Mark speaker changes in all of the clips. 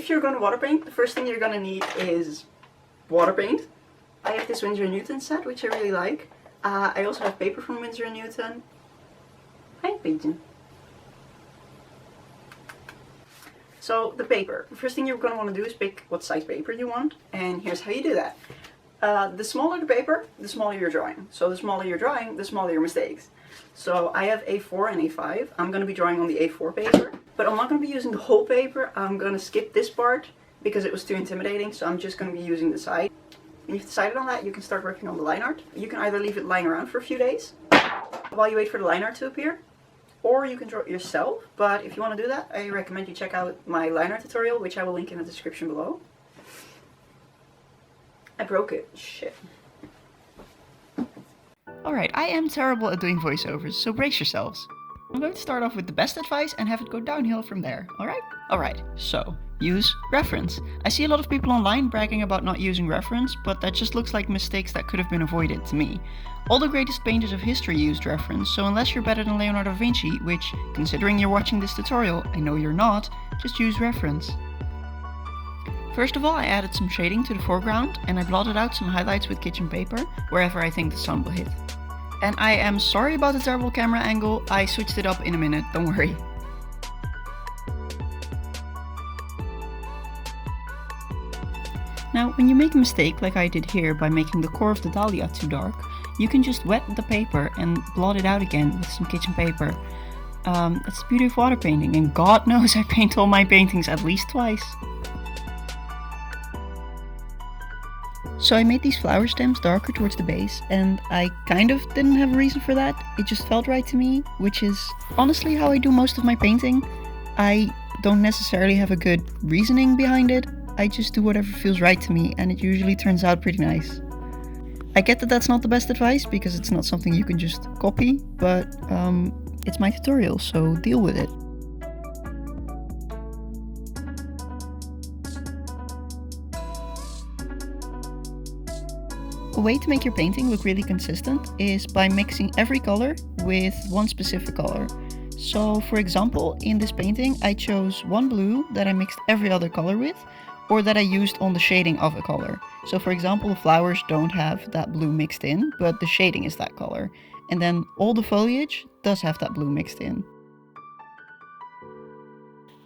Speaker 1: if you're going to water paint, the first thing you're going to need is water paint. I have this Winsor & Newton set, which I really like. I also have paper from Winsor & Newton. Hi, painting. So the paper. The first thing you're going to want to do is pick what size paper you want, and here's how you do that. The smaller the paper, the smaller your drawing. So the smaller your drawing, the smaller your mistakes. So I have A4 and A5. I'm going to be drawing on the A4 paper, but I'm not going to be using the whole paper. I'm going to skip this part because it was too intimidating, so I'm just going to be using the side. When you've decided on that, you can start working on the line art. You can either leave it lying around for a few days while you wait for the line art to appear, or you can draw it yourself. But if you want to do that, I recommend you check out my line art tutorial, which I will link in the description below. I broke it. Shit.
Speaker 2: Alright, I am terrible at doing voiceovers, so brace yourselves. I'm going to start off with the best advice and have it go downhill from there, alright? Alright, so, use reference. I see a lot of people online bragging about not using reference, but that just looks like mistakes that could have been avoided to me. All the greatest painters of history used reference, so unless you're better than Leonardo da Vinci, which, considering you're watching this tutorial, I know you're not, just use reference. First of all, I added some shading to the foreground, and I blotted out some highlights with kitchen paper, wherever I think the sun will hit. And I am sorry about the terrible camera angle, I switched it up in a minute, don't worry. Now, when you make a mistake like I did here by making the core of the dahlia too dark, you can just wet the paper and blot it out again with some kitchen paper. That's the beauty of water painting, and God knows I paint all my paintings at least twice. So I made these flower stems darker towards the base, and I kind of didn't have a reason for that. It just felt right to me, which is honestly how I do most of my painting. I don't necessarily have a good reasoning behind it. I just do whatever feels right to me, and it usually turns out pretty nice. I get that that's not the best advice because it's not something you can just copy, but it's my tutorial, so deal with it. A way to make your painting look really consistent is by mixing every color with one specific color. So for example, in this painting I chose one blue that I mixed every other color with, or that I used on the shading of a color. So for example, the flowers don't have that blue mixed in, but the shading is that color. And then all the foliage does have that blue mixed in.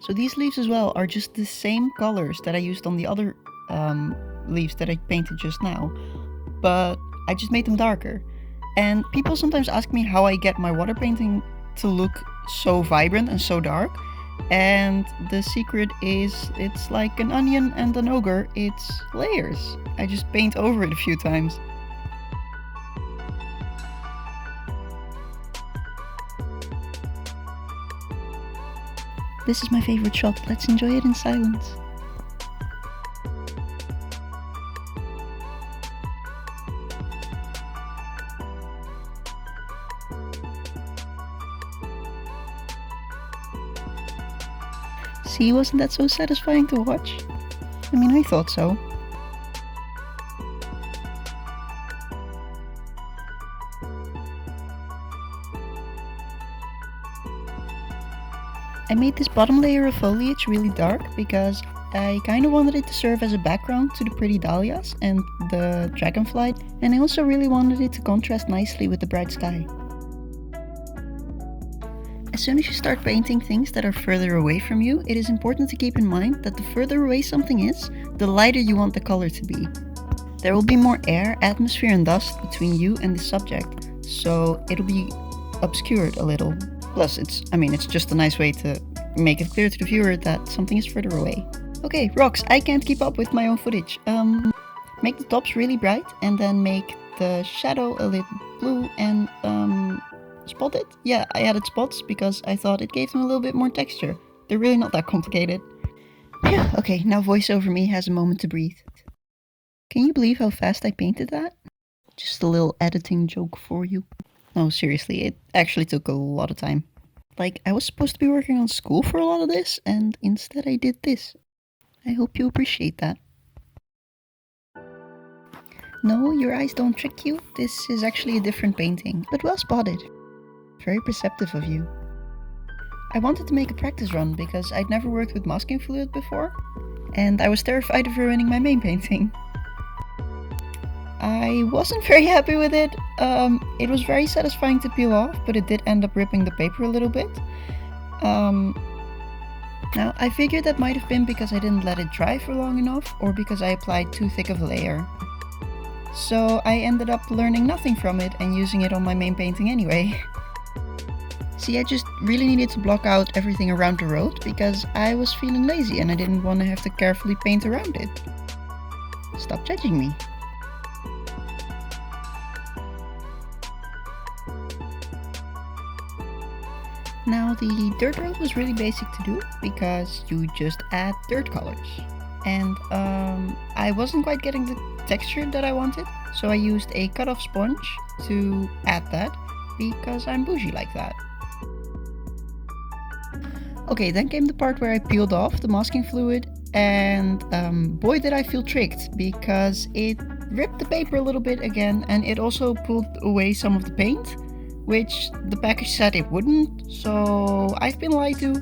Speaker 2: So these leaves as well are just the same colors that I used on the other leaves that I painted just now, but I just made them darker. And people sometimes ask me how I get my water painting to look so vibrant and so dark. And the secret is, it's like an onion and an ogre, it's layers. I just paint over it a few times. This is my favorite shot, let's enjoy it in silence. See, wasn't that so satisfying to watch? I mean, I thought so. I made this bottom layer of foliage really dark because I kind of wanted it to serve as a background to the pretty dahlias and the dragonfly, and I also really wanted it to contrast nicely with the bright sky. As soon as you start painting things that are further away from you, it is important to keep in mind that the further away something is, the lighter you want the color to be. There will be more air, atmosphere and dust between you and the subject, so it'll be obscured a little. Plus, it's just a nice way to make it clear to the viewer that something is further away. Okay, rocks, I can't keep up with my own footage. Make the tops really bright and then make the shadow a little blue and spot it? Yeah, I added spots because I thought it gave them a little bit more texture. They're really not that complicated. Yeah, okay, now voiceover me has a moment to breathe. Can you believe how fast I painted that? Just a little editing joke for you. No, seriously, it actually took a lot of time. Like, I was supposed to be working on school for a lot of this, and instead I did this. I hope you appreciate that. No, your eyes don't trick you. This is actually a different painting, but well spotted. Very perceptive of you. I wanted to make a practice run because I'd never worked with masking fluid before, and I was terrified of ruining my main painting. I wasn't very happy with it. It was very satisfying to peel off, but it did end up ripping the paper a little bit. Now, I figured that might have been because I didn't let it dry for long enough, or because I applied too thick of a layer. So I ended up learning nothing from it and using it on my main painting anyway. See, I just really needed to block out everything around the road because I was feeling lazy and I didn't want to have to carefully paint around it. Stop judging me. Now, the dirt road was really basic to do because you just add dirt colors. And I wasn't quite getting the texture that I wanted, so I used a cut-off sponge to add that because I'm bougie like that. Okay, then came the part where I peeled off the masking fluid, and boy did I feel tricked because it ripped the paper a little bit again, and it also pulled away some of the paint, which the package said it wouldn't, so I've been lied to.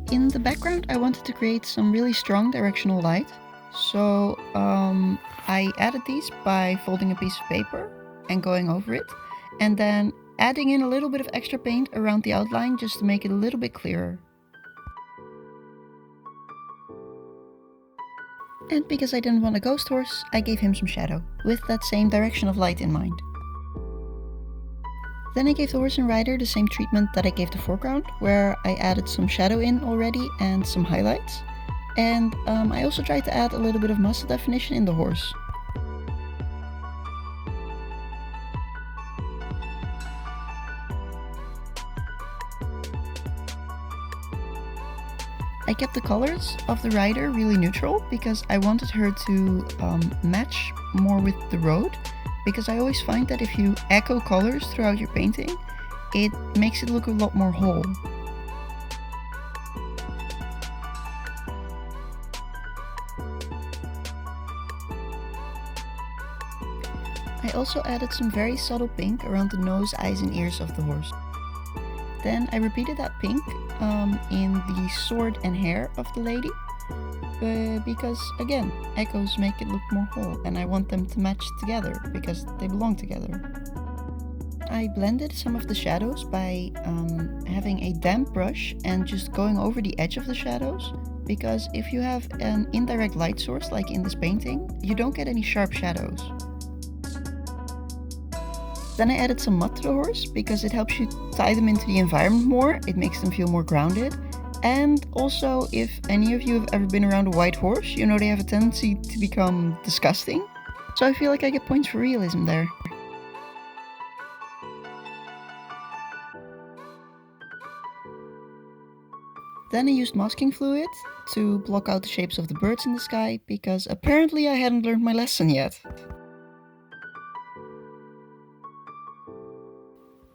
Speaker 2: In the background I wanted to create some really strong directional light, so I added these by folding a piece of paper and going over it, and then adding in a little bit of extra paint around the outline just to make it a little bit clearer. And because I didn't want a ghost horse, I gave him some shadow, with that same direction of light in mind. Then I gave the horse and rider the same treatment that I gave the foreground, where I added some shadow in already and some highlights. And I also tried to add a little bit of muscle definition in the horse. I kept the colors of the rider really neutral because I wanted her to match more with the road, because I always find that if you echo colors throughout your painting, it makes it look a lot more whole. I also added some very subtle pink around the nose, eyes and ears of the horse. Then I repeated that pink in the sword and hair of the lady, because again, echoes make it look more whole and I want them to match together because they belong together. I blended some of the shadows by having a damp brush and just going over the edge of the shadows, because if you have an indirect light source like in this painting, you don't get any sharp shadows. Then I added some mud to the horse because it helps you tie them into the environment more, it makes them feel more grounded. And also, if any of you have ever been around a white horse, you know they have a tendency to become disgusting. So I feel like I get points for realism there. Then I used masking fluid to block out the shapes of the birds in the sky, because apparently I hadn't learned my lesson yet.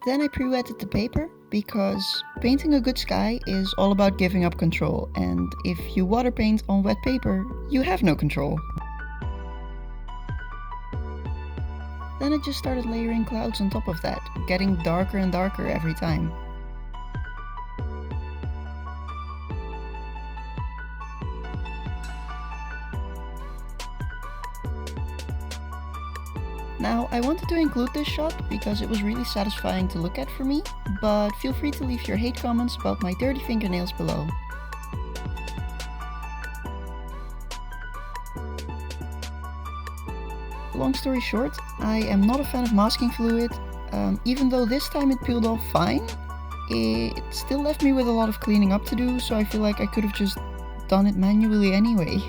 Speaker 2: Then I pre-wetted the paper, because painting a good sky is all about giving up control, and if you water paint on wet paper, you have no control. Then I just started layering clouds on top of that, getting darker and darker every time. Now, I wanted to include this shot because it was really satisfying to look at for me, but feel free to leave your hate comments about my dirty fingernails below. Long story short, I am not a fan of masking fluid. Even though this time it peeled off fine, it still left me with a lot of cleaning up to do, so I feel like I could have just done it manually anyway.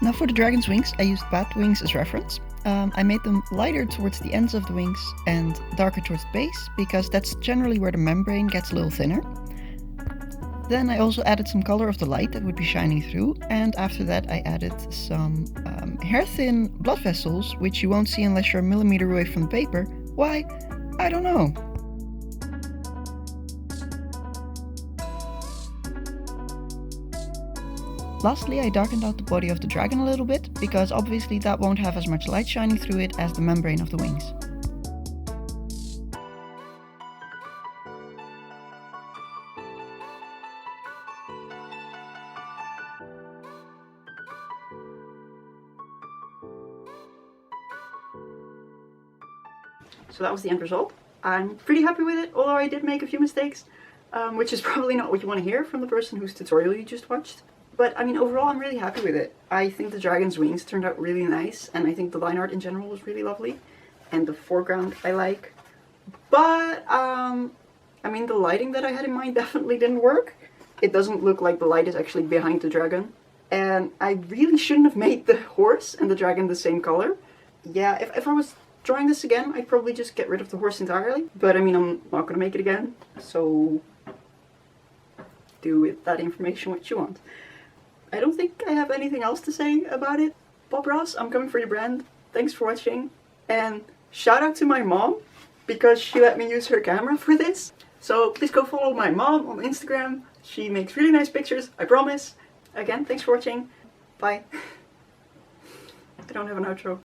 Speaker 2: Now for the dragon's wings, I used bat wings as reference. I made them lighter towards the ends of the wings and darker towards the base, because that's generally where the membrane gets a little thinner. Then I also added some color of the light that would be shining through, and after that I added some hair-thin blood vessels, which you won't see unless you're a millimeter away from the paper. Why? I don't know. Lastly, I darkened out the body of the dragon a little bit, because obviously that won't have as much light shining through it as the membrane of the wings.
Speaker 1: So that was the end result. I'm pretty happy with it, although I did make a few mistakes, which is probably not what you want to hear from the person whose tutorial you just watched. But I mean, overall I'm really happy with it. I think the dragon's wings turned out really nice, and I think the line art in general was really lovely. And the foreground I like. But, I mean, the lighting that I had in mind definitely didn't work. It doesn't look like the light is actually behind the dragon. And I really shouldn't have made the horse and the dragon the same color. Yeah, if I was drawing this again, I'd probably just get rid of the horse entirely. But I mean, I'm not going to make it again, so do with that information what you want. I don't think I have anything else to say about it. Bob Ross, I'm coming for your brand. Thanks for watching. And shout out to my mom, because she let me use her camera for this. So please go follow my mom on Instagram. She makes really nice pictures, I promise. Again, thanks for watching. Bye. I don't have an outro.